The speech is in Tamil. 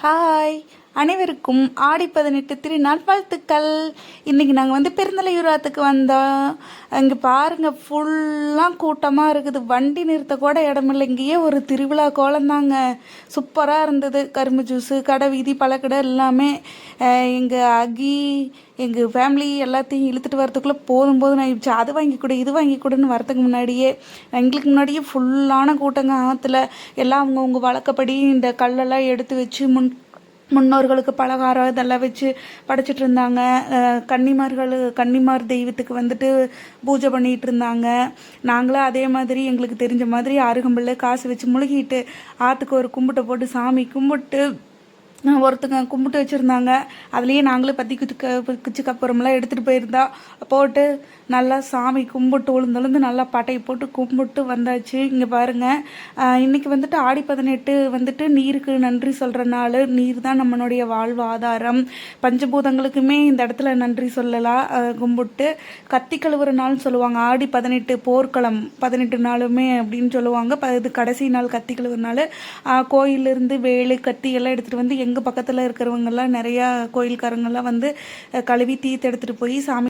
ஹாய், அனைவருக்கும் ஆடி 18 திருநாள் வாழ்த்துக்கள். இன்றைக்கி நாங்கள் பெருந்தலையூராத்துக்கு வந்தோம். இங்கே பாருங்கள், ஃபுல்லாக கூட்டமாக இருக்குது. வண்டி நிறுத்த கூட இடமில்லை. இங்கேயே ஒரு திருவிழா கோலந்தாங்க. சூப்பராக இருந்தது. கரும்பு ஜூஸு, கடை வீதி, பழக்கடை எல்லாமே. எங்கள் எங்கள் ஃபேமிலி எல்லாத்தையும் இழுத்துட்டு வரத்துக்குள்ளே போதும் ஆகிடுச்சு. அது வாங்கி கொடு, இது வாங்கி கொடுன்னு வரத்துக்கு எங்களுக்கு முன்னாடியே ஃபுல்லான கூட்டங்க. ஆற்றுல எல்லாம் அவங்கவுங்க வழக்கப்படி இந்த கல்லெல்லாம் எடுத்து வச்சு முன்னோர்களுக்கு பலகாரம் இதெல்லாம் வச்சு படைச்சிட்டு இருந்தாங்க. கன்னிமார் தெய்வத்துக்கு பூஜை பண்ணிகிட்டு இருந்தாங்க. நாங்களும் அதே மாதிரி எங்களுக்கு தெரிஞ்ச மாதிரி அருகம்புல்ல காசு வச்சு முழுகிட்டு ஆற்றுக்கு ஒரு கும்பிட்டை போட்டு சாமி கும்பிட்டு ஒருத்தங்க கும்பிட்டு வச்சுருந்தாங்க. அதுலேயே நாங்களும் குச்சி கப்புறமெல்லாம் எடுத்துகிட்டு போயிருந்தோம். போட்டு நல்லா சாமி கும்பிட்டு உளுந்தழுந்து நல்லா பட்டையை போட்டு கும்பிட்டு வந்தாச்சு. இங்கே பாருங்கள், இன்றைக்கி ஆடி 18 நீருக்கு நன்றி சொல்கிற நாள். நீர் தான் நம்மளுடைய வாழ்வாதாரம். பஞ்சபூதங்களுக்குமே இந்த இடத்துல நன்றி சொல்லலாம். கும்பிட்டு கத்தி கழுவுற நாள்னு சொல்லுவாங்க. ஆடி 18 போர்க்களம் 18 நாளுமே அப்படின்னு சொல்லுவாங்க. இது கடைசி நாள் கத்தி கழுவுற நாள். கோயிலிருந்து வேலு கத்தி எல்லாம் எடுத்துகிட்டு எங்கள் பக்கத்தில் இருக்கிறவங்கெல்லாம் நிறையா கோயில்காரங்கெல்லாம் கழுவி தீர்த்து எடுத்துகிட்டு போய் சாமி